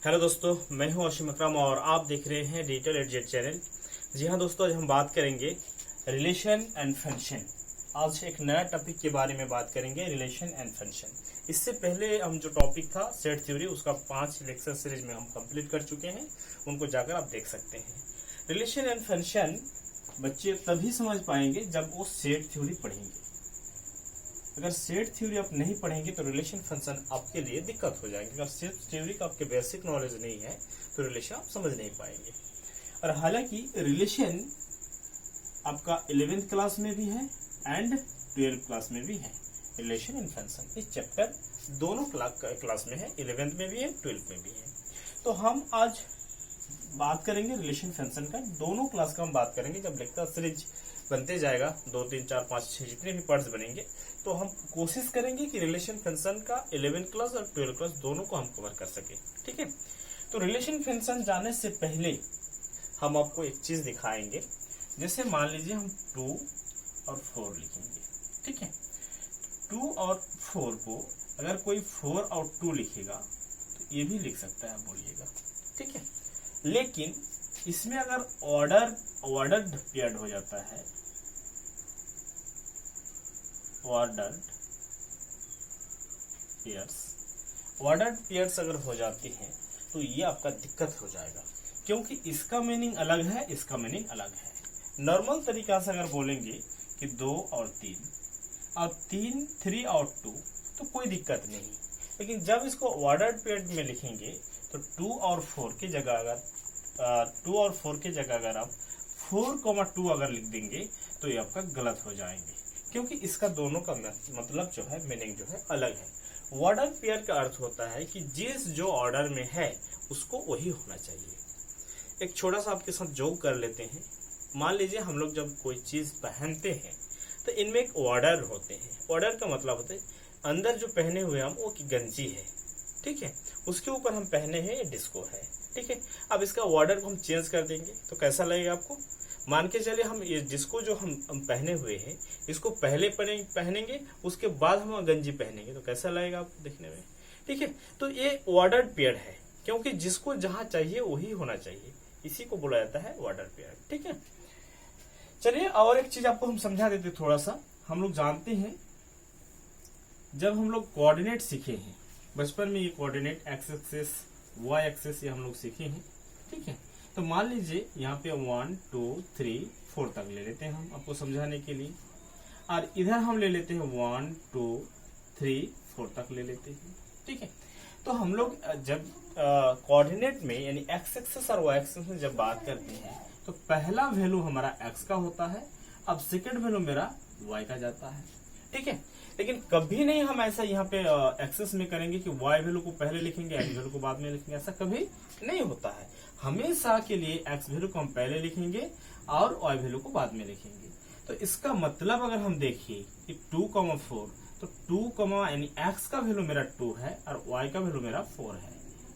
Hello दोस्तों, मैं हूं अशीम अकरम और आप देख रहे हैं डिजिटल एडजेट चैनल। जी हां दोस्तों, आज हम बात करेंगे रिलेशन एंड फंक्शन। आज एक नया टॉपिक के बारे में बात करेंगे, रिलेशन एंड फंक्शन। इससे पहले हम जो टॉपिक था सेट थ्योरी, उसका 5 लेक्चर सीरीज में हम कंप्लीट कर चुके हैं, उनको जाकर आप देख सकते हैं। रिलेशन एंड फंक्शन बच्चे तभी समझ पाएंगे जब वो सेट थ्योरी पढ़ेंगे। अगर सेट थ्योरी आप नहीं पढ़ेंगे तो रिलेशन फंक्शन आपके लिए दिक्कत हो जाएंगे। अगर सेट थ्योरी का आपके बेसिक नॉलेज नहीं है तो रिलेशन आप समझ नहीं पाएंगे। और हालांकि रिलेशन आपका 11th क्लास में भी है एंड 12th क्लास में भी है। रिलेशन एंड फंक्शन इस चैप्टर दोनों क्लास में है, 11th में भी है, 12th में भी है। तो हम आज बात करेंगे रिलेशन फंक्शन का, दोनों क्लास का हम बात करेंगे। जब लेक्चर सीरीज बनते जाएगा 2, 3, 4, 5, 6 जितने भी पार्ट्स बनेंगे, तो हम कोशिश करेंगे कि रिलेशन फंक्शन का 11th क्लास और 12th क्लास दोनों को हम कवर कर सके। ठीक है, तो रिलेशन फंक्शन जाने से पहले हम आपको एक चीज दिखाएंगे। जैसे मान लीजिए हम 2 और 4 लिखेंगे। ठीक है, 2 और 4 को अगर कोई 4 और 2 लिखेगा तो ये भी लिख सकता है, बोलिएगा। ठीक है, लेकिन इसमें अगर ऑर्डर्ड पेयर्ड हो जाता है, ऑर्डर्ड पेयर्स अगर हो जाती हैं तो ये आपका दिक्कत हो जाएगा, क्योंकि इसका मीनिंग अलग है, इसका मीनिंग अलग है। नॉर्मल तरीका से अगर बोलेंगे कि 2 और 3 और 3 और 2 तो कोई दिक्कत नहीं। लेकिन जब इसको ऑर्डर्ड पेयर्ड में लिखेंगे तो 2 और 4 की जगह अगर आप 4,2 अगर लिख देंगे तो ये आपका गलत हो जाएंगे, क्योंकि इसका दोनों का मतलब जो है, मीनिंग जो है अलग है। ऑर्डर पेयर का अर्थ होता है कि जो ऑर्डर में है उसको वही होना चाहिए। एक छोटा सा आपके साथ जोक कर लेते हैं। मान लीजिए हम लोग जब कोई चीज पहनते हैं तो इनमें एक ऑर्डर होते हैं। ऑर्डर का मतलब होता है अंदर जो पहने हुए हम वो की गंजी है, ठीक है, उसके ऊपर हम पहने हैं ये डिस्को है। ठीक है, अब इसका ऑर्डर को हम चेंज कर देंगे तो कैसा लगेगा आपको? मान के चलिए हम ये जिसको जो हम पहने हुए हैं इसको पहले पहनेंगे, उसके बाद हम गंजी पहनेंगे तो कैसा लगेगा आपको देखने में? ठीक है, तो ये ऑर्डर्ड पेयर है, क्योंकि जिसको जहां चाहिए वही होना चाहिए, इसी को बोला जाता है ऑर्डर पेयर। ठीक है, चलिए और एक चीज आपको हम समझा देते थोड़ा सा। हम लोग जानते हैं जब हम लोग कोऑर्डिनेट सीखे हैं बचपन में, ये coordinate X axis, Y axis, ये हम लोग सीखे हैं। ठीक है, तो मान लीजिए यहाँ पे 1, 2, 3, 4 तक ले लेते हैं हम आपको समझाने के लिए, और इधर हम ले लेते हैं 1, 2, 3, 4 तक ले लेते हैं। ठीक है, तो हम लोग जब कोऑर्डिनेट में यानी एक्स एक्सिस और वाई एक्सिस में जब बात करते हैं तो पहला वैल्यू हमारा एक्स का होता है, अब सेकेंड वैल्यू मेरा वाई का जाता है। ठीक है, लेकिन कभी नहीं हम ऐसा यहाँ पे एक्सेस में करेंगे कि वाई वैल्यू को पहले लिखेंगे, एक्स वैल्यू को बाद में लिखेंगे, ऐसा कभी नहीं होता है। हमेशा के लिए एक्स वैल्यू को हम पहले लिखेंगे और वाई वैल्यू को बाद में लिखेंगे। तो इसका मतलब अगर हम देखिए कि 2,4 तो 2, यानी एक्स का वैल्यू मेरा 2 है और वाई का वैल्यू मेरा 4 है,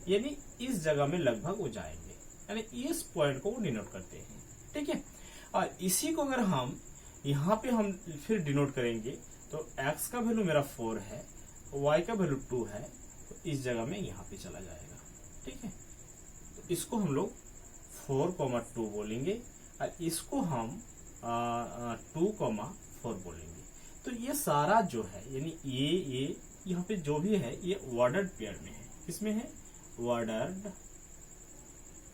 यानी इस जगह में लगभग वो जाएंगे, यानी इस पॉइंट को डिनोट करते हैं। ठीक है, और इसी को अगर हम यहाँ पे हम फिर डिनोट करेंगे तो x का वैल्यू मेरा 4 है, y का वैल्यू 2 है, तो इस जगह में यहाँ पे चला जाएगा। ठीक है, तो इसको हम लोग 4,2 बोलेंगे और इसको हम 2,4 बोलेंगे। तो ये सारा जो है यानी ये यहाँ पे जो भी है ये ऑर्डर्ड पेयर में है। किसमें है? Ordered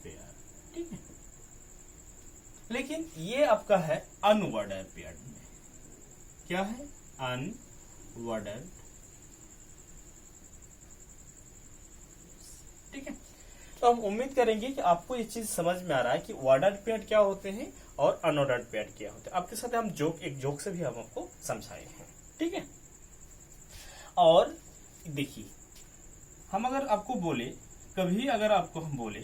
pair. ठीक है, लेकिन ये आपका है अनऑर्डर्ड पेयर में। क्या है? अनऑर्डर्ड। ठीक है, तो हम उम्मीद करेंगे कि आपको ये चीज समझ में आ रहा है कि ऑर्डर्ड पेयर क्या होते हैं और अनऑर्डर्ड पेयर क्या होते हैं। आपके साथ हम एक जोक से भी हम आपको समझाए हैं। ठीक है, और देखिए हम अगर आपको बोले, कभी अगर आपको हम बोले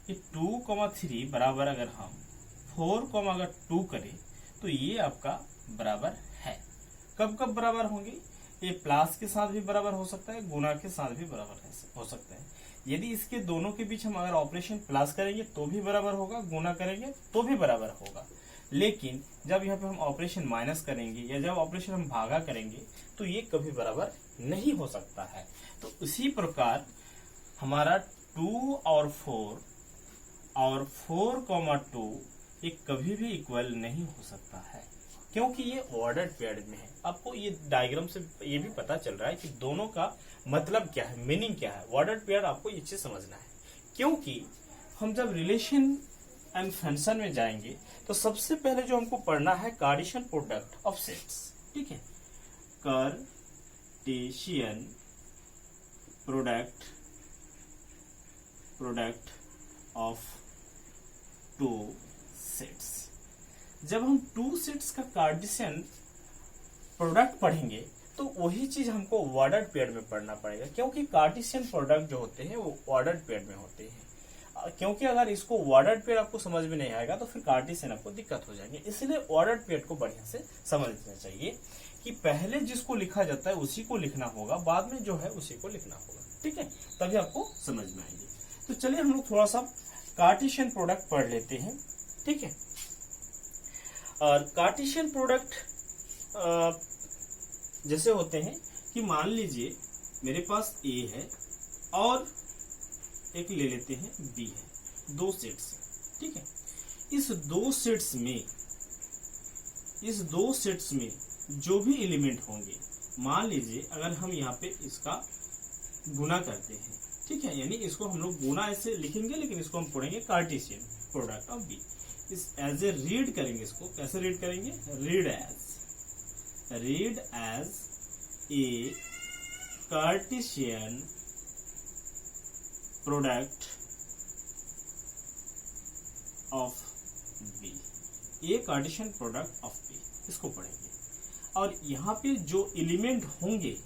कि 2,3 बराबर अगर हम 4,2 करें तो ये आपका बराबर है। कब कब बराबर होंगे? ये प्लस के साथ भी बराबर हो सकता है, गुना के साथ भी बराबर हो सकता है। यदि इसके दोनों के बीच हम अगर ऑपरेशन प्लस करेंगे तो भी बराबर होगा, गुना करेंगे तो भी बराबर होगा। लेकिन जब यहाँ पे हम ऑपरेशन माइनस करेंगे या जब ऑपरेशन हम भागा करेंगे तो ये कभी बराबर नहीं हो सकता है। तो इसी प्रकार हमारा 2 और 4,2 ये कभी भी इक्वल नहीं हो सकता है, क्योंकि ये ऑर्डर्ड पेयर में है। आपको ये डायग्राम से ये भी पता चल रहा है कि दोनों का मतलब क्या है, मीनिंग क्या है। ऑर्डर्ड पेयर आपको ये चीज समझना है, क्योंकि हम जब रिलेशन एंड फंक्शन में जाएंगे तो सबसे पहले जो हमको पढ़ना है कार्टेशियन प्रोडक्ट ऑफ सेट्स। ठीक है, Cartesian product of two sets. जब हम टू सेट्स का कार्टेशियन प्रोडक्ट पढ़ेंगे तो वही चीज हमको ऑर्डर्ड पेयर में पढ़ना पड़ेगा, क्योंकि कार्टेशियन प्रोडक्ट जो होते हैं वो ऑर्डर्ड पेयर में होते हैं। क्योंकि अगर इसको ऑर्डर्ड पेयर आपको समझ में नहीं आएगा तो फिर कार्टेशियन आपको दिक्कत हो जाएगी। इसलिए ऑर्डर्ड पेयर को बढ़िया से समझना चाहिए कि पहले जिसको लिखा जाता है उसी को लिखना होगा, बाद में जो है उसी को लिखना होगा। ठीक है, तभी आपको समझ में आएगी। तो चलिए हम लोग थोड़ा सा कार्टेशियन प्रोडक्ट पढ़ लेते हैं। ठीक है, और कार्टेशियन प्रोडक्ट जैसे होते हैं कि मान लीजिए मेरे पास ए है और एक ले लेते हैं बी है, दो सेट्स है। ठीक है, इस दो सेट्स में जो भी एलिमेंट होंगे, मान लीजिए अगर हम यहाँ पे इसका गुना करते हैं, ठीक है, यानी इसको हम लोग गुना ऐसे लिखेंगे, लेकिन इसको हम पढ़ेंगे कार्टेशियन प्रोडक्ट ऑफ बी। इस एज ए रीड करेंगे, इसको कैसे रीड करेंगे, read as A Cartesian product of B, A Cartesian product of B, इसको पढ़ेंगे। और यहाँ पे जो एलिमेंट होंगे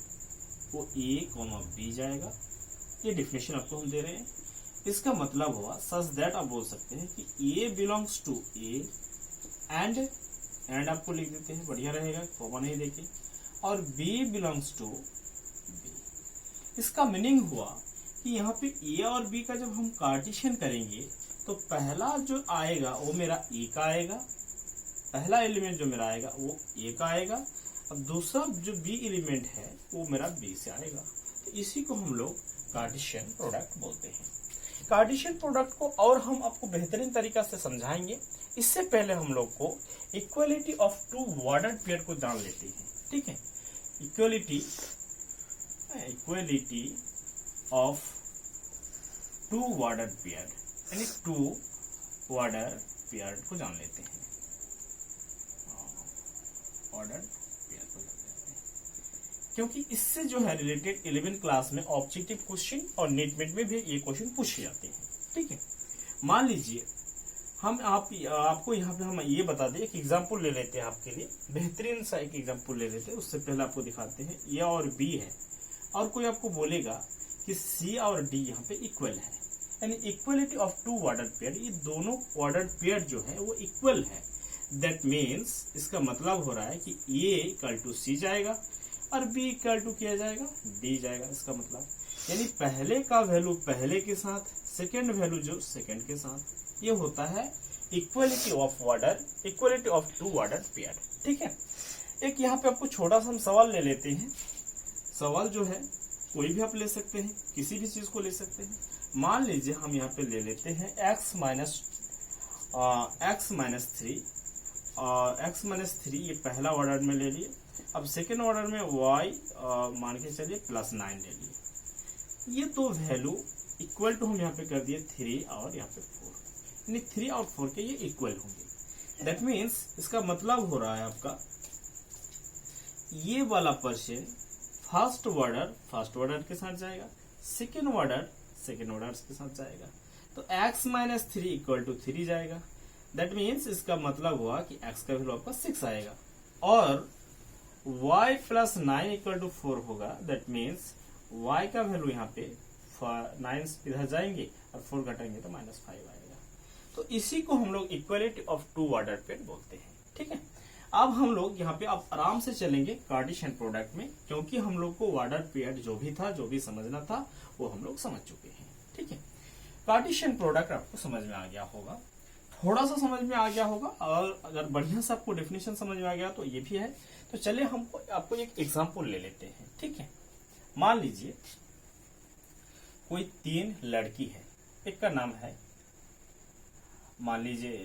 वो ए कॉमा बी जाएगा। ये डिफिनेशन आपको हम दे रहे हैं। इसका मतलब हुआ सच दैट आप बोल सकते हैं कि A belongs to A and आपको लिख देते हैं, बढ़िया रहेगा, कॉमा नहीं देके, और बी बिलोंग्स टू बी। इसका मीनिंग हुआ कि यहाँ पे ए और बी का जब हम कार्टेशियन करेंगे तो पहला जो आएगा वो मेरा ए का आएगा, पहला एलिमेंट जो मेरा आएगा वो ए का आएगा, अब दूसरा जो बी एलिमेंट है वो मेरा बी से आएगा। तो इसी को हम लोग कार्टेशियन प्रोडक्ट बोलते हैं। कार्टेशियन प्रोडक्ट को और हम आपको बेहतरीन तरीका से समझाएंगे। इससे पहले हम लोग को equality of two ordered pair को जान लेते हैं। ठीक है, equality of two ordered pair, यानी टू ऑर्डर पेयर को जान लेते हैं। ऑर्डर्ड पेयर को जान लेते हैं, क्योंकि इससे जो है रिलेटेड 11th क्लास में ऑब्जेक्टिव क्वेश्चन और नीट में भी ये क्वेश्चन पूछे जाते हैं। ठीक है, मान लीजिए हम आपको यहाँ पे हम ये बता दें, एक एग्जांपल ले लेते हैं आपके लिए, बेहतरीन सा एक एग्जांपल ले लेते हैं। उससे पहले आपको दिखाते हैं ए और बी है, और कोई आपको बोलेगा कि सी और डी यहाँ पे इक्वल है, यानी equality of two ordered pair, ये दोनों ऑर्डर्ड पेयर जो है वो इक्वल है। दैट मीन्स इसका मतलब हो रहा है कि ए इक्वल टू सी जाएगा और बी इक्वल टू किया जाएगा डी जाएगा। इसका मतलब यानी पहले का वैल्यू पहले के साथ, सेकेंड वैल्यू जो सेकेंड के साथ, ये होता है equality of order, equality of two ordered pair. ठीक है, एक यहाँ पे आपको छोटा सा हम सवाल ले लेते हैं। सवाल जो है कोई भी आप ले सकते हैं, किसी भी चीज को ले सकते हैं। मान लीजिए हम यहाँ पे ले लेते हैं x माइनस 3 ये पहला ऑर्डर में ले लिए। अब सेकेंड ऑर्डर में y मान के चलिए +9 ले लिए। ये तो वैल्यू इक्वल टू हम यहाँ पे कर दिए 3 और यहाँ पे 4, यानी 3 और 4 के ये इक्वल होंगे। दैट मीन्स इसका मतलब हो रहा है आपका ये वाला पर्सन फर्स्ट ऑर्डर के साथ जाएगा, सेकेंड ऑर्डर के साथ जाएगा। तो x माइनस 3 इक्वल टू 3 जाएगा। दैट मीन्स इसका मतलब हुआ कि x का वैल्यू आपका 6 आएगा, और y प्लस 9 इक्वल टू 4 होगा। दैट मीन्स y का वैल्यू यहाँ पे 9 इधर जाएंगे और 4 घटाएंगे तो -5 आएगा। तो इसी को हम लोग equality of two order pair बोलते हैं। ठीक है, अब हम लोग यहाँ पे अब आराम से चलेंगे कार्टेशियन प्रोडक्ट में, क्योंकि हम लोग को ऑर्डर पेयर जो भी था, जो भी समझना था, वो हम लोग समझ चुके हैं। ठीक है, कार्टेशियन प्रोडक्ट आपको समझ में आ गया होगा, थोड़ा सा समझ में आ गया होगा, और अगर बढ़िया से आपको डेफिनेशन समझ में आ गया तो ये भी है। तो चलिए हमको आपको एक एग्जांपल ले लेते हैं। ठीक है, मान लीजिए कोई 3 लड़की है, एक का नाम है, मान लीजिए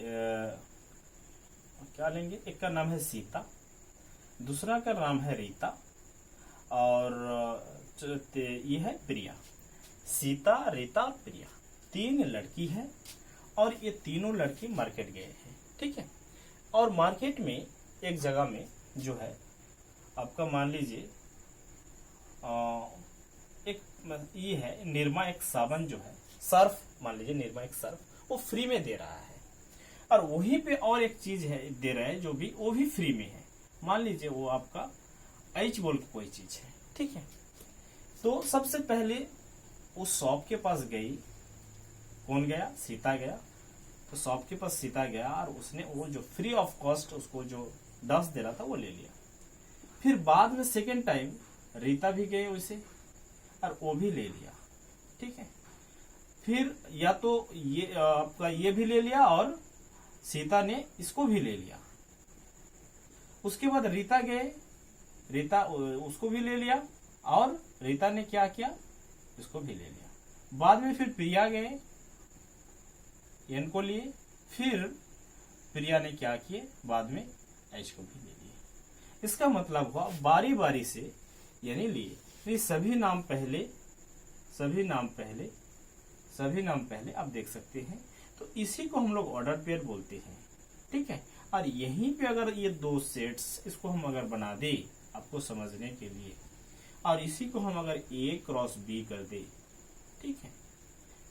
क्या लेंगे, एक का नाम है सीता, दूसरा का नाम है रीता, और ये है प्रिया। सीता, रीता और प्रिया, 3 लड़की है और ये तीनों लड़की मार्केट गए हैं, ठीक है। और मार्केट में एक जगह में जो है आपका मान लीजिए एक ये है निरमा, एक साबन जो है, सर्फ, मान लीजिए निरमा एक सर्फ, वो फ्री में दे रहा है। और वहीं पे और एक चीज है दे रहा है जो भी, वो भी फ्री में है, मान लीजिए वो आपका एच बोल की कोई चीज है, ठीक है। तो सबसे पहले उस शॉप के पास गई, कौन गया, सीता गया। तो शॉप के पास सीता गया और उसने वो जो फ्री ऑफ कॉस्ट उसको जो 10 दे रहा था वो ले लिया। फिर बाद में सेकेंड टाइम रीता भी गए उसे और वो भी ले लिया, ठीक है। फिर या तो ये आपका ये भी ले लिया और सीता ने इसको भी ले लिया। उसके बाद रीता गए, रीता उसको भी ले लिया और रीता ने क्या किया, इसको भी ले लिया। बाद में फिर प्रिया गए, एन को लिए, फिर प्रिया ने क्या किए, बाद में एच को भी ले लिए। इसका मतलब हुआ बारी बारी से यानी लिए, तो सभी नाम पहले, सभी नाम पहले, सभी नाम पहले आप देख सकते हैं। तो इसी को हम लोग ऑर्डर पेयर बोलते हैं, ठीक है। और यहीं पे अगर ये 2 सेट्स, इसको हम अगर बना दे आपको समझने के लिए, और इसी को हम अगर A क्रॉस B कर दे, ठीक है,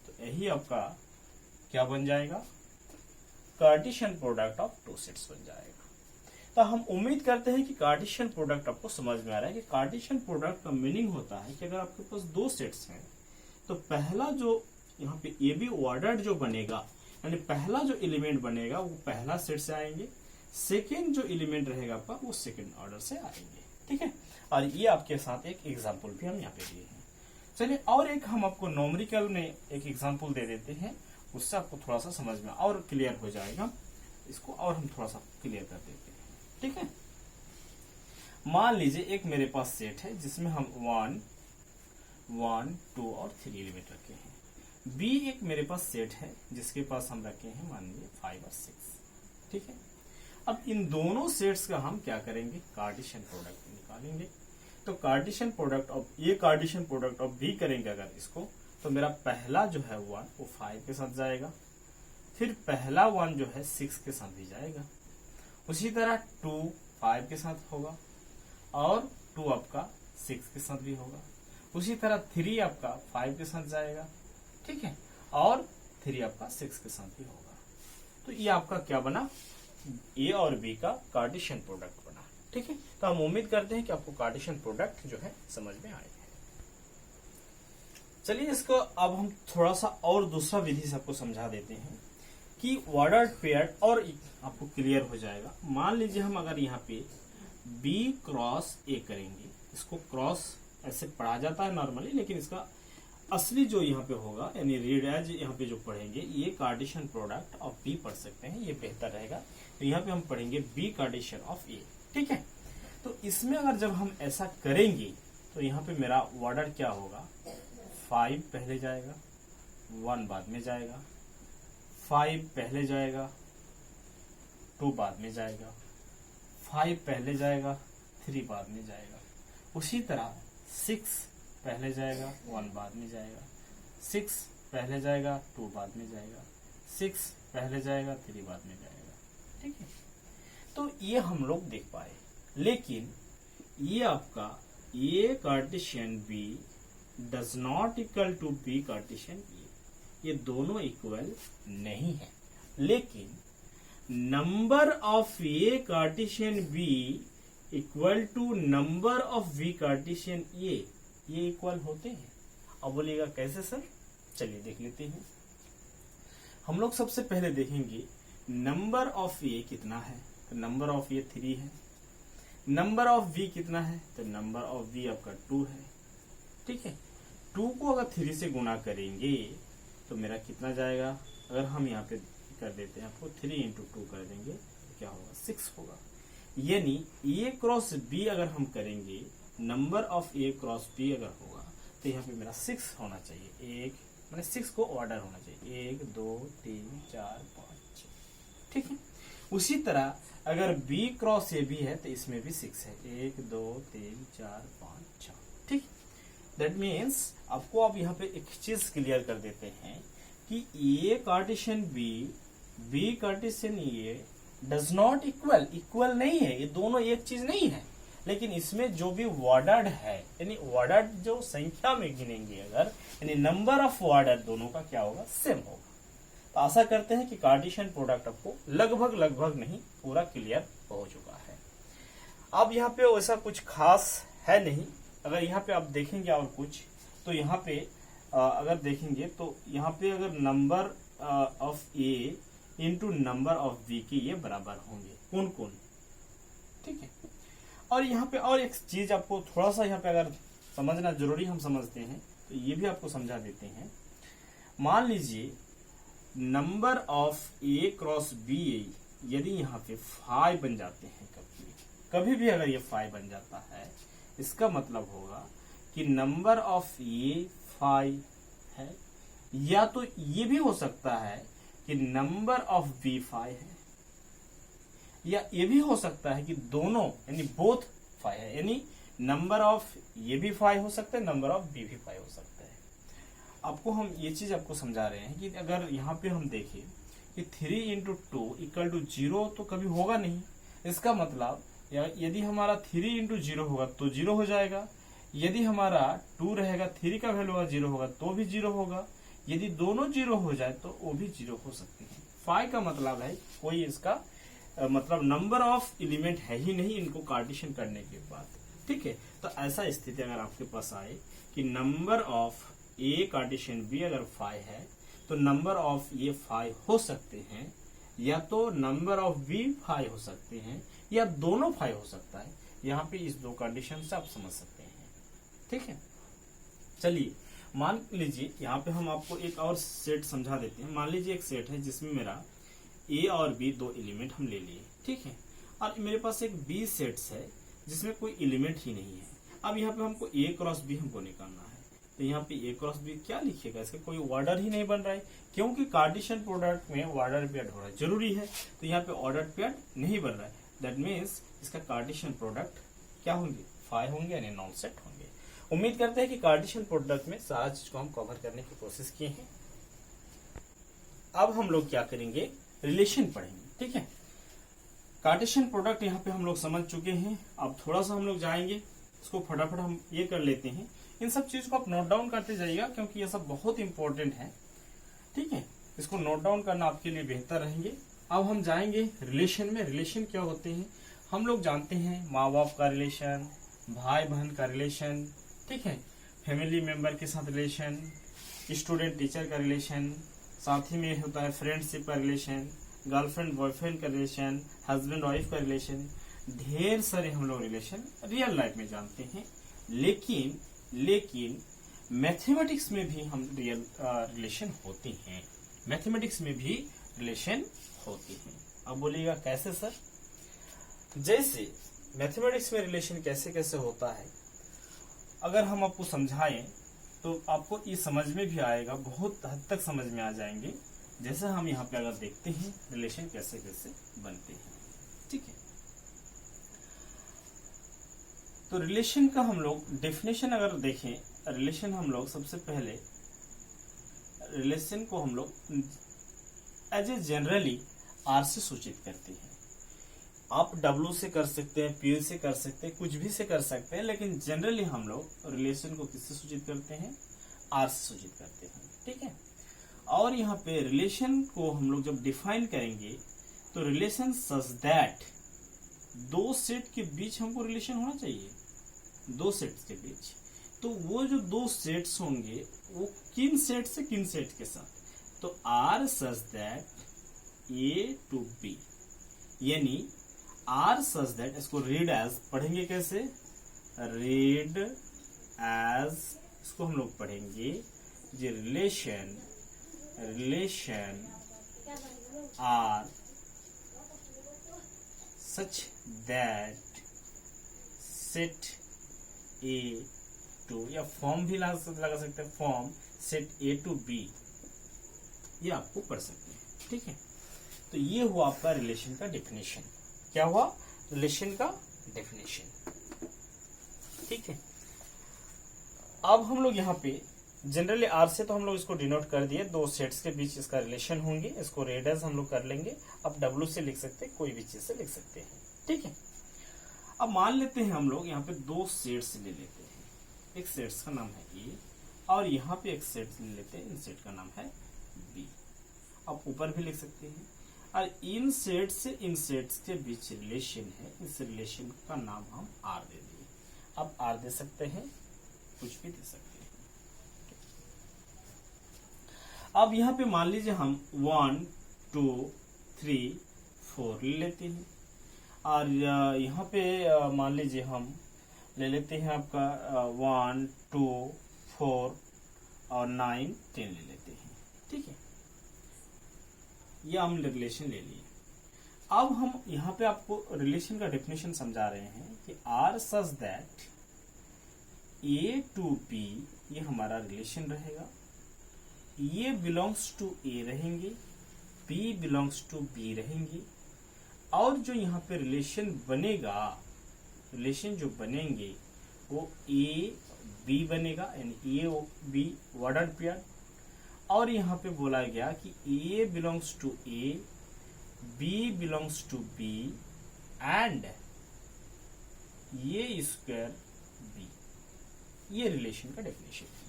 तो यही आपका क्या बन जाएगा, कार्टेशियन प्रोडक्ट ऑफ 2 सेट्स बन जाएगा। तो हम उम्मीद करते हैं कि कार्टेशियन प्रोडक्ट आपको समझ में आ रहा है कि कार्टेशियन प्रोडक्ट का मीनिंग होता है कि अगर आपके पास 2 सेट्स हैं तो पहला जो यहाँ पे ए बी ऑर्डर जो बनेगा, यानी पहला जो एलिमेंट बनेगा वो पहला सेट से आएंगे, सेकेंड जो एलिमेंट रहेगा आपका वो सेकेंड ऑर्डर से आएंगे, ठीक है। और ये आपके साथ एक एग्जाम्पल भी हम यहाँ पे दिए हैं। चलिए और एक हम आपको नॉमरिकल में एक एग्जाम्पल दे देते हैं, उससे आपको थोड़ा सा समझ में और क्लियर हो जाएगा। इसको और हम थोड़ा सा क्लियर कर देते हैं, ठीक है। मान लीजिए एक मेरे पास सेट है जिसमें हम 1, 2 और 3 एलिमेंट रखे हैं। बी एक मेरे पास सेट है जिसके पास हम रखे हैं मान लीजिए 5 और 6, ठीक है। अब इन दोनों सेट्स का हम क्या करेंगे, कार्टेशियन प्रोडक्ट निकालेंगे। तो कार्टेशियन प्रोडक्ट ऑफ ये कार्टेशियन प्रोडक्ट ऑफ बी करेंगे अगर इसको, तो मेरा पहला जो है 1 वो 5 के साथ जाएगा, फिर पहला 1 जो है 6 के साथ भी जाएगा, उसी तरह 2 5 के साथ होगा और 2 आपका 6 के साथ भी होगा, उसी तरह 3 आपका 5 के साथ जाएगा, ठीक है, और 3 आपका 6 के साथ भी होगा। तो ये आपका क्या बना, ए और बी का कार्टेशियन प्रोडक्ट बना, ठीक है। तो हम उम्मीद करते हैं कि आपको कार्टेशियन प्रोडक्ट जो है समझ में आए। चलिए इसको अब हम थोड़ा सा और दूसरा विधि से आपको समझा देते हैं कि ऑर्डर्ड पेयर, और आपको क्लियर हो जाएगा। मान लीजिए हम अगर यहाँ पे बी क्रॉस ए करेंगे, इसको क्रॉस ऐसे पढ़ा जाता है नॉर्मली, लेकिन इसका असली जो यहाँ पे होगा यानी रीड एज यहाँ पे जो पढ़ेंगे ये कार्टेशियन प्रोडक्ट ऑफ बी पढ़ सकते हैं, ये बेहतर रहेगा। तो यहाँ पे हम पढ़ेंगे बी कार्टेशियन ऑफ ए, ठीक है। तो इसमें अगर जब हम ऐसा करेंगे तो यहाँ पे मेरा ऑर्डर क्या होगा, 5 पहले जाएगा, 1 बाद में जाएगा, 5 पहले जाएगा, 2 बाद में जाएगा, 5 पहले जाएगा, 3 बाद में जाएगा, उसी तरह 6 पहले जाएगा, 1 बाद में जाएगा, 6 पहले जाएगा, 2 बाद में जाएगा, 6 पहले जाएगा, 3 बाद में जाएगा, ठीक है। तो ये हम लोग देख पाए, लेकिन ये आपका A Cartesian B does not equal to B Cartesian A, ये दोनों इक्वल नहीं है। लेकिन number of A Cartesian B equal to number of B Cartesian A, ये इक्वल होते हैं। अब बोलिएगा कैसे सर, चलिए देख लेते हैं। हम लोग सबसे पहले देखेंगे नंबर ऑफ ए कितना है, तो नंबर ऑफ ए 3 है। नंबर ऑफ बी कितना है, तो नंबर ऑफ बी आपका 2 है, ठीक है। 2 को अगर 3 से गुना करेंगे तो मेरा कितना जाएगा, अगर हम यहाँ पे कर देते हैं आपको 3 इंटू 2 कर देंगे तो क्या होगा, 6 होगा। यानी ए क्रॉस बी अगर हम करेंगे, number of A cross B अगर होगा तो यहाँ पे मेरा 6 होना चाहिए, 1 मैंने 6 को ऑर्डर होना चाहिए, 1 2 3 4 5 6, ठीक है। उसी तरह अगर बी क्रॉस ए भी है तो इसमें भी 6 है, 1 2 3 4 5 6, ठीक। दैट मीन्स आपको अब यहाँ पे एक चीज क्लियर कर देते हैं कि A Cartesian B Cartesian A does not equal नहीं है, ये दोनों एक चीज नहीं है। लेकिन इसमें जो भी वर्डेड है, यानी वर्डेड जो संख्या में गिनेंगे अगर, यानी नंबर ऑफ वर्डेड दोनों का क्या होगा, सेम होगा। तो आशा करते हैं कि कार्टेशियन प्रोडक्ट आपको लगभग नहीं पूरा क्लियर हो चुका है। अब यहाँ पे वैसा कुछ खास है नहीं। अगर यहाँ पे आप देखेंगे और कुछ, तो यहाँ पे अगर देखेंगे तो यहाँ पे अगर number of A into number of B के ये बराबर होंगे, कौन, ठीक है। और यहाँ पे और एक चीज आपको थोड़ा सा यहाँ पे अगर समझना जरूरी हम समझते हैं तो ये भी आपको समझा देते हैं। मान लीजिए number of A cross B यदि यहाँ पे 5 बन जाते हैं, कभी भी अगर ये 5 बन जाता है, इसका मतलब होगा कि नंबर ऑफ ए 5 है, या तो ये भी हो सकता है कि नंबर ऑफ बी 5 है, या ये भी हो सकता है कि दोनों यानी बोथ 5 है, यानी नंबर ऑफ ये भी 5 हो सकता है, नंबर ऑफ बी भी 5 हो सकता है। आपको हम ये चीज आपको समझा रहे हैं कि अगर यहाँ पे हम देखें कि 3 इंटू 2 इक्वल टू 0 तो कभी होगा नहीं। इसका मतलब यदि हमारा 3 इंटू 0 होगा तो 0 हो जाएगा, यदि हमारा 2 रहेगा 3 का वैल्यू 0 होगा तो भी 0 होगा, यदि दोनों 0 हो जाए तो वो भी 0 हो सकते हैं। 5 का मतलब है कोई इसका मतलब नंबर ऑफ एलिमेंट है ही नहीं इनको कार्टेशियन करने के बाद, ठीक है। तो ऐसा स्थिति अगर आपके पास आए कि number of A Cartesian B अगर 5 है तो नंबर ऑफ ये 5 हो सकते हैं, या तो नंबर ऑफ बी 5 हो सकते हैं, या दोनों 5 हो सकता है। यहाँ पे इस दो कंडीशन से आप समझ सकते हैं, ठीक है। चलिए मान लीजिए यहाँ पे हम आपको एक और सेट समझा देते हैं। मान लीजिए एक सेट है जिसमें मेरा ए और बी दो एलिमेंट हम ले लिए, ठीक है, और मेरे पास एक बी सेट्स है जिसमें कोई एलिमेंट ही नहीं है। अब यहाँ पे हमको ए क्रॉस बी हमको निकालना है, तो यहाँ पे ए क्रॉस बी क्या लिखिएगा, इसका कोई ऑर्डर ही नहीं बन रहा है, क्योंकि कार्टेशियन प्रोडक्ट में ऑर्डर पेयर होना जरूरी है। तो यहाँ पे ऑर्डर पेयर नहीं बन रहा है, दैट मीन्स इसका कार्टेशियन प्रोडक्ट क्या होंगे, 5 होंगे, यानी नॉन सेट होंगे। उम्मीद करते हैं कि कार्टेशियन प्रोडक्ट में सारा चीज को हम कवर करने की कोशिश किए हैं। अब हम लोग क्या करेंगे, रिलेशन पढ़ेंगे, ठीक है। कार्टेशियन प्रोडक्ट यहाँ पे हम लोग समझ चुके हैं। अब थोड़ा सा हम लोग जाएंगे, इसको फटाफट हम ये कर लेते हैं। इन सब चीज को आप नोट डाउन करते जाइएगा क्योंकि ये सब बहुत इंपॉर्टेंट है, ठीक है। इसको नोट डाउन करना आपके लिए बेहतर रहेंगे। अब हम जाएंगे रिलेशन में। रिलेशन क्या होते हैं हम लोग जानते हैं, माँ बाप का रिलेशन, भाई बहन का रिलेशन, ठीक है, फैमिली मेंबर के साथ रिलेशन, स्टूडेंट टीचर का रिलेशन, साथ ही में होता है फ्रेंडशिप का रिलेशन, गर्लफ्रेंड बॉयफ्रेंड का रिलेशन, हस्बैंड वाइफ का रिलेशन। ढेर सारे हम लोग रिलेशन रियल लाइफ में जानते हैं, लेकिन मैथमेटिक्स में भी हम रिलेशन होती हैं, मैथमेटिक्स में भी रिलेशन होती हैं। अब बोलिएगा कैसे सर? जैसे मैथमेटिक्स में रिलेशन कैसे कैसे होता है, अगर हम आपको समझाएं तो आपको ये समझ में भी आएगा, बहुत हद तक समझ में आ जाएंगे। जैसे हम यहाँ पे अगर देखते हैं रिलेशन कैसे कैसे बनते हैं, ठीक है। तो रिलेशन का हम लोग डेफिनेशन अगर देखें, रिलेशन हम लोग सबसे पहले रिलेशन को हम लोग एज ए जनरली आर से सूचित करते हैं। आप W से कर सकते हैं, P से कर सकते हैं, कुछ भी से कर सकते हैं, लेकिन जनरली हम लोग रिलेशन को किससे सूचित करते हैं, R से सूचित करते हैं, ठीक है। और यहाँ पे रिलेशन को हम लोग जब डिफाइन करेंगे तो रिलेशन सच दैट दो सेट के बीच हमको रिलेशन होना चाहिए, दो सेट्स के बीच। तो वो जो दो सेट्स होंगे वो किन सेट से किन सेट के साथ, तो R such that A to B, यानी R सच दैट, इसको रीड एज पढ़ेंगे कैसे, रीड एज, इसको हम लोग पढ़ेंगे जो relation R such that set A to, या फॉर्म भी लगा सकते हैं, from set A to B, ये आपको कर सकते हैं, ठीक है। तो ये हुआ आपका रिलेशन का डेफिनेशन। क्या हुआ? रिलेशन का डेफिनेशन, ठीक है। अब हम लोग यहाँ पे जनरली आर से तो हम लोग इसको डिनोट कर दिए, दो सेट्स के बीच इसका रिलेशन होंगे, इसको रेडर्स हम लोग कर लेंगे। अब डब्ल्यू से लिख सकते हैं, कोई भी चीज से लिख सकते हैं, ठीक है। अब मान लेते हैं हम लोग यहाँ पे दो सेट्स ले लेते हैं, एक सेट्स का नाम है ए और यहाँ पे एक सेट ले लेते हैं, इन सेट का नाम है बी। अब ऊपर भी लिख सकते हैं। और इन सेट से इन सेट्स के बीच रिलेशन है, इस रिलेशन का नाम हम आर दे दिए। अब आर दे सकते हैं, कुछ भी दे सकते हैं। अब यहाँ पे मान लीजिए हम 1 2 3 4 ले लेते हैं और यहाँ पे मान लीजिए हम ले लेते हैं आपका 1 2 4 और 9 10 ले लेते हैं, ठीक है। ये हम रिलेशन ले लिए। अब हम यहाँ पे आपको रिलेशन का डेफिनेशन समझा रहे हैं कि R such that A to B, ये हमारा रिलेशन रहेगा। ए बिलोंग्स टू ए रहेंगे, बी बिलोंग्स टू बी रहेंगे। और जो यहाँ पे रिलेशन बनेगा, रिलेशन जो बनेंगे वो ए बी बनेगा, यानी ए बी ऑर्डर पेयर। और यहाँ पे बोला गया कि A belongs to A, B belongs to B and A square B. ये रिलेशन का डेफिनेशन है।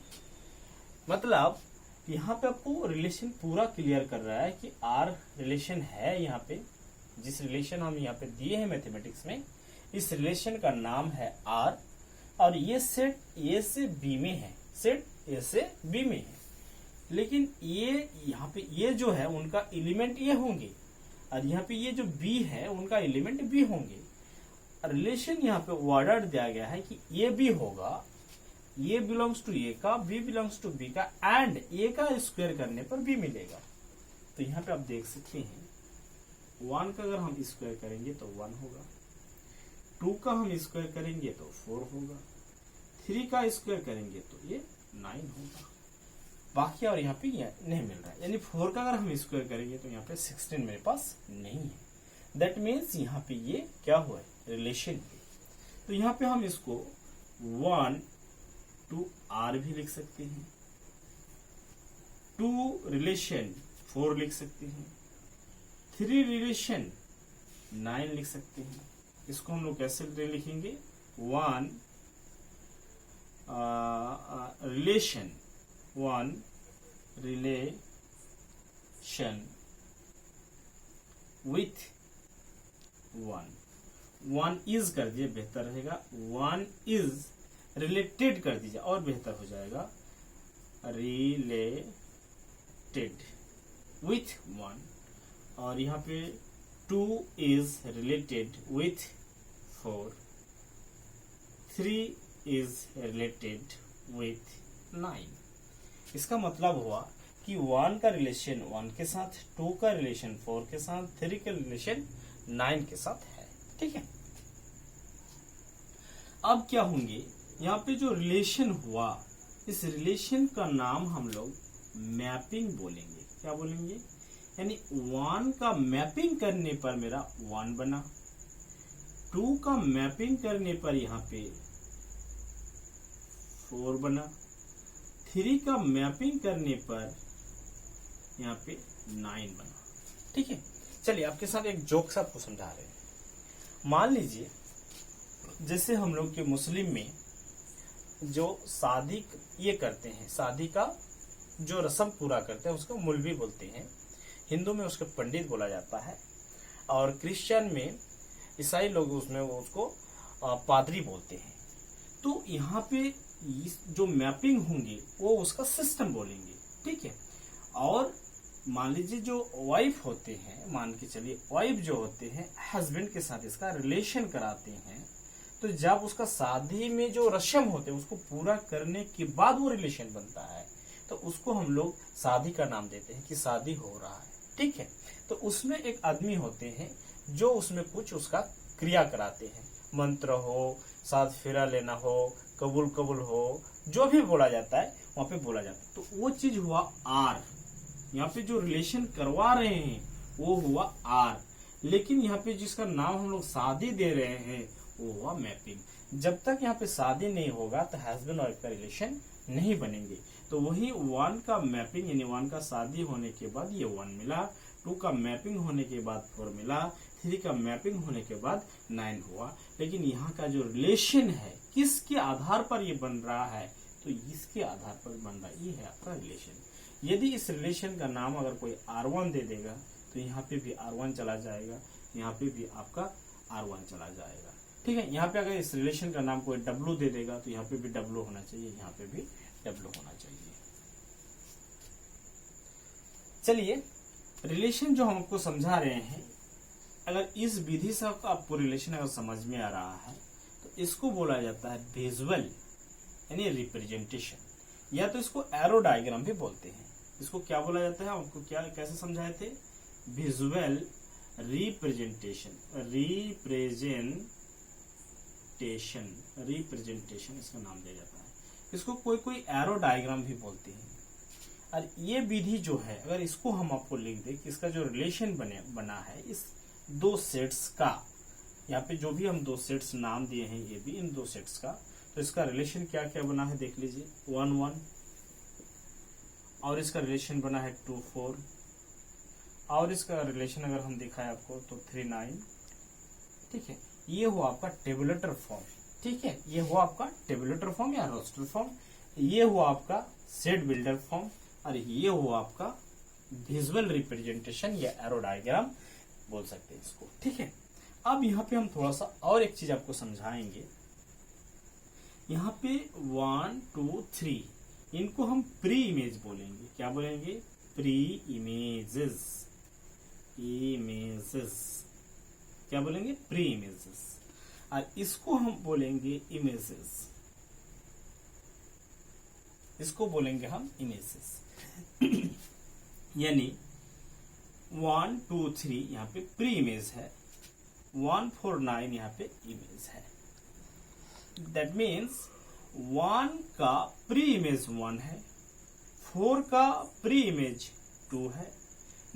मतलब यहाँ पे आपको रिलेशन पूरा क्लियर कर रहा है कि आर रिलेशन है। यहाँ पे जिस रिलेशन हम यहाँ पे दिए हैं मैथमेटिक्स में, इस रिलेशन का नाम है आर और ये सेट ए से बी में है, सेट ए से बी में है। लेकिन ये यहाँ पे ये जो है उनका एलिमेंट ये होंगे और यहाँ पे ये जो बी है उनका एलिमेंट बी होंगे। रिलेशन यहाँ पे ऑर्डर दिया गया है कि ये भी होगा, ए बिलोंग्स टू ए का, बी बिलोंग्स टू बी का एंड ए का स्क्वायर करने पर बी मिलेगा। तो यहाँ पे आप देख सकते हैं 1 का अगर हम स्क्वायर करेंगे तो 1 होगा, 2 का हम स्क्वायर करेंगे तो 4 होगा, 3 का स्क्वायर करेंगे तो ये 9 होगा। बाकी और यहाँ पे नहीं मिल रहा है, यानी 4 का अगर हम स्क्वायर करेंगे तो यहाँ पे 16 मेरे पास नहीं है। दैट मीन्स यहाँ पे ये क्या हुआ है, रिलेशन है। तो यहाँ पे हम इसको 1 2 आर भी लिख सकते हैं, 2 रिलेशन 4 लिख सकते हैं, 3 रिलेशन 9 लिख सकते हैं। इसको हम लोग कैसे लिखेंगे, 1 रिलेशन 1 रिलेशन विथ 1 इज कर दिए, बेहतर रहेगा। 1 इज रिलेटेड कर दीजिए और बेहतर हो जाएगा, रिलेटेड विथ 1। और यहाँ पे 2 is related with 4, 3 is related with 9। इसका मतलब हुआ कि 1 का रिलेशन 1 के साथ, 2 का रिलेशन 4 के साथ, 3 का रिलेशन 9 के साथ है, ठीक है। अब क्या होंगे, यहाँ पे जो रिलेशन हुआ, इस रिलेशन का नाम हम लोग मैपिंग बोलेंगे। क्या बोलेंगे, यानी 1 का मैपिंग करने पर मेरा 1 बना, 2 का मैपिंग करने पर यहाँ पे 4 बना, 3 का मैपिंग करने पर यहाँ पे 9 बना, ठीक है। चलिए आपके साथ एक जोक आपको समझा रहे हैं। मान लीजिए जैसे हम लोग के मुस्लिम में जो शादी ये करते हैं, शादी का जो रस्म पूरा करते हैं उसको मुलवी बोलते हैं, हिंदू में उसको पंडित बोला जाता है और क्रिश्चियन में, ईसाई लोग उसमें उसको पादरी बोलते हैं। तो यहाँ पे जो मैपिंग होंगे वो उसका सिस्टम बोलेंगे, ठीक है। और मान लीजिए जो वाइफ होते हैं, मान के चलिए वाइफ जो होते हैं हस्बैंड के साथ इसका रिलेशन कराते हैं, तो जब उसका शादी में जो रस्म होते हैं उसको पूरा करने के बाद वो रिलेशन बनता है, तो उसको हम लोग शादी का नाम देते हैं कि शादी हो रहा है, ठीक है। तो उसमें एक आदमी होते हैं जो उसमें कुछ उसका क्रिया कराते हैं, मंत्र हो, साथ फेरा लेना हो, कबूल हो, जो भी बोला जाता है वहां पे बोला जाता है। तो वो चीज हुआ आर, यहाँ पे जो रिलेशन करवा रहे हैं वो हुआ आर, लेकिन यहाँ पे जिसका नाम हम लोग शादी दे रहे हैं वो हुआ मैपिंग। जब तक यहाँ पे शादी नहीं होगा तो हस्बैंड वाइफ का रिलेशन नहीं बनेंगे। तो वही 1 का मैपिंग यानी 1 का शादी होने के बाद ये 1 मिला, 2 का मैपिंग होने के बाद 4 मिला, 3 का मैपिंग होने के बाद 9 हुआ। लेकिन यहाँ का जो रिलेशन है किसके आधार पर ये बन रहा है, तो इसके आधार पर बन रहा है, ये है आपका रिलेशन। यदि इस रिलेशन का नाम अगर कोई R1 दे देगा तो यहाँ पे भी R1 चला जाएगा, यहाँ पे भी आपका R1 चला जाएगा। ठीक है, यहाँ पे अगर इस रिलेशन का नाम कोई W दे देगा तो यहाँ पे भी W होना चाहिए, यहाँ पे भी W होना चाहिए। चलिए, रिलेशन जो हम आपको समझा रहे हैं, अगर इस विधि से आपको रिलेशन अगर समझ में आ रहा है तो इसको बोला जाता है विजुअल यानी रिप्रेजेंटेशन, या तो इसको एरो डायग्राम भी बोलते हैं। इसको क्या बोला जाता है, आपको क्या कैसे समझाए थे, विजुअल रिप्रेजेंटेशन, रिप्रेजेंटेशन इसका नाम दिया जाता है। इसको कोई कोई एरो डायग्राम भी बोलते हैं। और ये विधि जो है, अगर इसको हम आपको लिख दे कि इसका जो रिलेशन बना है इस 2 सेट्स का, यहाँ पे जो भी हम 2 सेट्स नाम दिए हैं ये भी इन 2 सेट्स का, तो इसका रिलेशन क्या क्या बना है देख लीजिए, 1 1, और इसका रिलेशन बना है 2 4, और इसका रिलेशन अगर हम दिखाए आपको तो 3 9। ठीक है, ये हुआ आपका टेबुलेटर फॉर्म। ठीक है, ये हुआ आपका टेबुलेटर फॉर्म या रोस्टर फॉर्म, ये हुआ आपका सेट बिल्डर फॉर्म, और ये हुआ आपका विजुअल रिप्रेजेंटेशन या एरो डायग्राम बोल सकते हैं इसको। ठीक है, अब यहाँ पे हम थोड़ा सा और एक चीज आपको समझाएंगे। यहाँ पे 1 2 3 इनको हम प्री इमेज बोलेंगे। क्या बोलेंगे, प्री इमेजेस, क्या बोलेंगे, प्री इमेजेस। और इसको हम बोलेंगे इमेजेस, इसको बोलेंगे हम इमेजेस। यानी 1 2 3 यहाँ पे प्री इमेज है, 1 4 9 यहाँ पे इमेज है। दैट मीन्स 1 का प्री इमेज 1 है, 4 का प्री इमेज 2 है,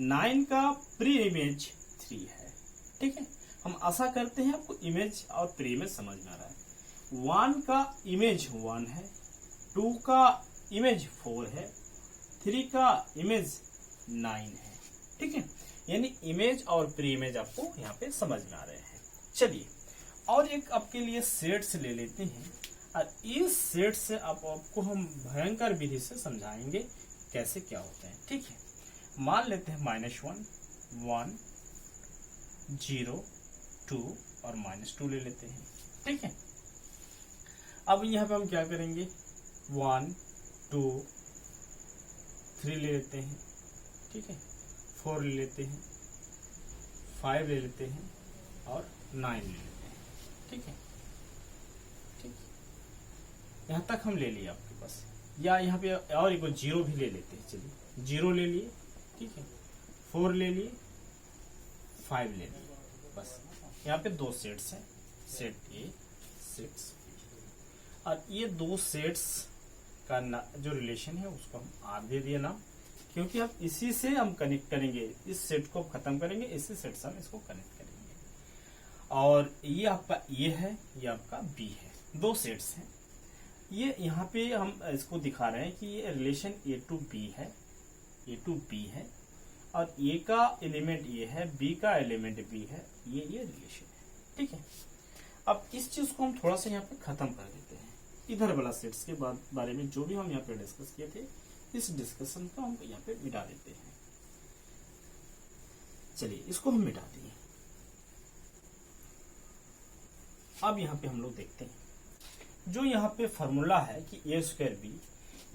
9 का प्री इमेज 3 है। ठीक है, हम आशा करते हैं आपको इमेज और प्री इमेज समझ में आ रहा है। 1 का इमेज 1 है, 2 का इमेज 4 है, 3 का इमेज 9 है। ठीक है, यानी इमेज और प्री इमेज आपको यहाँ पे समझ में आ रहे हैं। चलिए, और एक आपके लिए सेट्स ले लेते हैं, और इस सेट से आपको हम भयंकर विधि से समझाएंगे कैसे क्या होते हैं। ठीक है, मान लेते हैं -1 1 0 2 और -2 ले लेते हैं। ठीक है, अब यहाँ पे हम क्या करेंगे, 1 2 3 ले लेते हैं। ठीक है, 4 ले लेते हैं, 5 ले लेते हैं और 9 ले लेते हैं। ठीक है, ठीक, यहाँ तक हम ले लिए आपके पास, या यहाँ पे और एक 0 भी ले लेते हैं। चलिए, 0 ले लिए, ठीक है, 4 ले लिए, 5 ले लिए, बस यहाँ पे 2 सेट्स हैं, सेट A, सेट्स B। और ये 2 सेट्स का जो रिलेशन है उसको हम R दे दिए नाम, क्योंकि अब इसी से हम कनेक्ट करेंगे, इस सेट को खत्म करेंगे, इसी सेट से हम इसको कनेक्ट करेंगे। और ये आपका A है, ये आपका B है, 2 सेट्स हैं। ये यहाँ पे हम इसको दिखा रहे हैं कि ये रिलेशन A to B है, A to B है, और A का एलिमेंट A है, B का एलिमेंट B है, ये रिलेशन है। ठीक है, अब इस चीज को हम थोड़ा सा यहाँ पे खत्म कर देते हैं। इधर वाला सेट्स के बारे में जो भी हम यहाँ पे डिस्कस किए थे, इस डिस्कशन को हम यहाँ पे मिटा देते हैं। चलिए, इसको हम मिटा दिए। अब यहाँ पे हम लोग देखते हैं, जो यहाँ पे फॉर्मूला है कि A²B,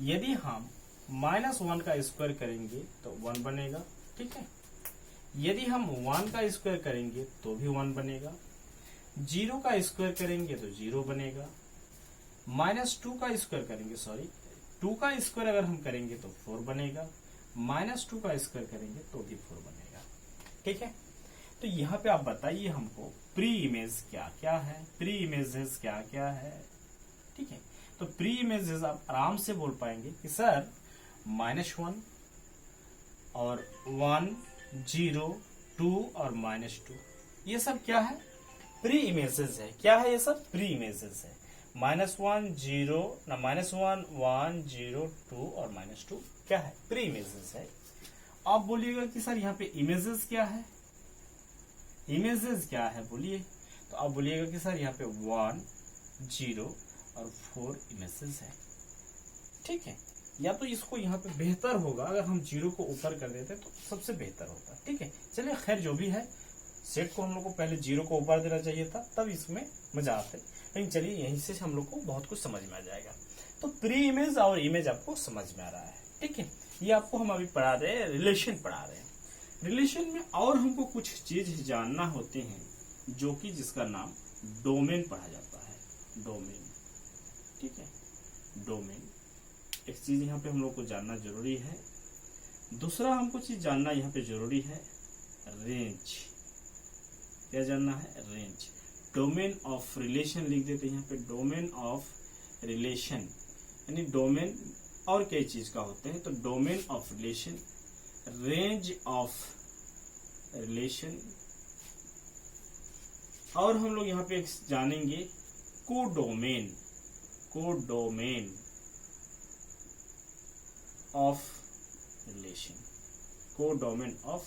यदि हम -1 का स्क्वायर करेंगे तो 1 बनेगा। ठीक है, यदि हम 1 का स्क्वायर करेंगे तो भी 1 बनेगा, 0 का स्क्वायर करेंगे तो 0 बनेगा, -2 का स्क्वायर करेंगे, 2 का स्क्वायर अगर हम करेंगे तो 4 बनेगा, -2 का स्क्वायर करेंगे तो भी 4 बनेगा। ठीक है, तो यहाँ पे आप बताइए हमको प्री इमेज क्या क्या है, प्री इमेजेस क्या क्या है। ठीक है, तो प्री इमेजेस आप आराम से बोल पाएंगे कि सर -1 और 1 0 2 और -2 ये सब क्या है, प्री इमेजेस है। क्या है ये सब, प्री इमेजेस है। -1 0 ना -1 1 0 2 और -2 क्या है, प्री इमेजेस है। आप बोलिएगा कि सर यहाँ पे इमेजेस क्या है, इमेजेस क्या है बोलिए, तो आप बोलिएगा कि सर यहाँ पे 1 0 और 4 इमेजेस है। ठीक है, या तो इसको यहाँ पे बेहतर होगा अगर हम 0 को ऊपर कर देते तो सबसे बेहतर होता। ठीक है, चलिए खैर जो भी है, सेट को हम लोग को पहले 0 को ऊपर देना चाहिए था, तब इसमें मजा आता है। लेकिन चलिए यहीं से हम लोग को बहुत कुछ समझ में आ जाएगा। तो प्री इमेज और इमेज आपको समझ में आ रहा है। ठीक है, ये आपको हम अभी पढ़ा रहे हैं, रिलेशन पढ़ा रहे हैं। रिलेशन में और हमको कुछ चीज जानना होते हैं जो कि जिसका नाम डोमेन पढ़ा जाता है, डोमेन। ठीक है, डोमेन एक चीज यहाँ पे हम लोग को जानना जरूरी है। दूसरा हमको चीज जानना यहाँ पे जरूरी है, रेंज। क्या जानना है, रेंज। डोमेन ऑफ रिलेशन लिख देते हैं यहाँ पे, डोमेन ऑफ रिलेशन यानी डोमेन और कई चीज का होते हैं, तो domain of relation, range of relation. और हम लोग यहाँ पे जानेंगे codomain, codomain of relation, codomain of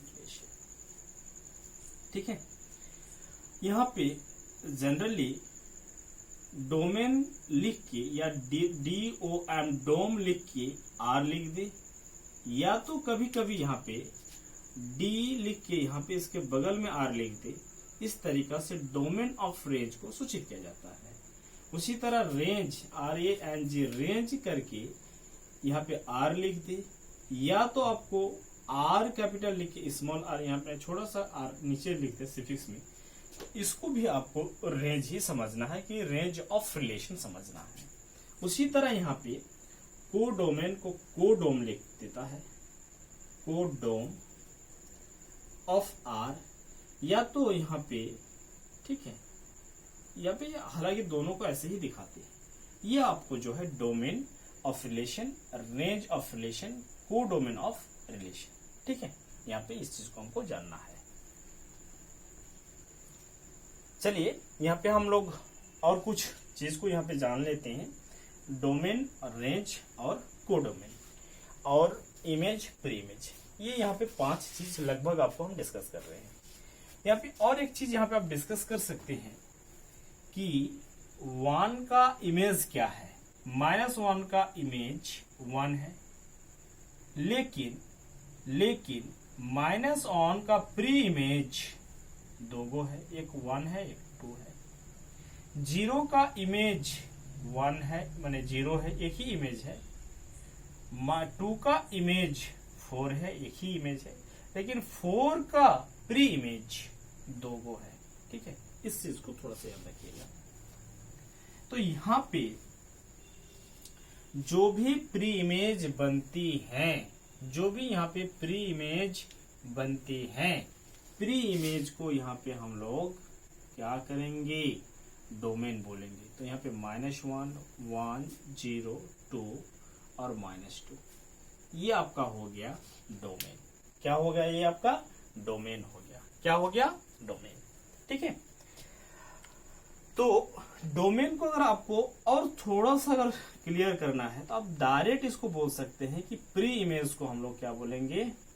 relation. ठीक है, यहाँ पे जनरली डोमेन लिख के या DOM डोम लिख के R लिख दे, या तो कभी कभी यहाँ पे D लिख के यहाँ पे इसके बगल में R लिख दे। इस तरीका से डोमेन ऑफ रेंज को सूचित किया जाता है। उसी तरह रेंज RANG रेंज करके यहाँ पे R लिख दे, या तो आपको R कैपिटल लिख के स्मॉल r यहाँ पे छोटा सा r नीचे लिख दे सिफिक्स में, तो इसको भी आपको रेंज ही समझना है कि रेंज ऑफ रिलेशन समझना है। उसी तरह यहाँ पे कोडोमेन को कोडोम लिख देता है, कोडोम ऑफ R, या तो यहाँ पे ठीक है, यहाँ पे हालांकि दोनों को ऐसे ही दिखाते हैं। ये आपको जो है domain of relation, range of relation, codomain of relation. ठीक है, यहाँ पे इस चीज को हमको जानना है। चलिए यहाँ पे हम लोग और कुछ चीज को यहाँ पे जान लेते हैं, डोमेन, रेंज और कोडोमेन और इमेज, प्री इमेज। ये यहाँ पे 5 चीज लगभग आपको हम डिस्कस कर रहे हैं। यहाँ पे और एक चीज यहाँ पे आप डिस्कस कर सकते हैं कि 1 का इमेज क्या है, -1 का इमेज 1 है, लेकिन -1 का प्री इमेज 2 है, एक 1 है एक 2 है। 0 का इमेज 1 है माने 0 है, एक ही इमेज है। 2 का इमेज 4 है, एक ही इमेज है, लेकिन 4 का प्री इमेज 2 है। ठीक है, इस चीज को थोड़ा सा याद रखिएगा। तो यहाँ पे जो भी प्री इमेज बनती हैं, जो भी यहाँ पे प्री इमेज बनती हैं, प्री इमेज को यहाँ पे हम लोग क्या करेंगे, डोमेन बोलेंगे। तो यहाँ पे -1 1 0 2 और -2, ये आपका हो गया डोमेन। क्या हो गया, ये आपका डोमेन हो गया। क्या हो गया, डोमेन। ठीक है, तो डोमेन को अगर आपको और थोड़ा सा अगर क्लियर करना है तो आप डायरेक्ट इसको बोल सकते हैं कि प्री इमेज को हम लोग क्या बोलेंगे,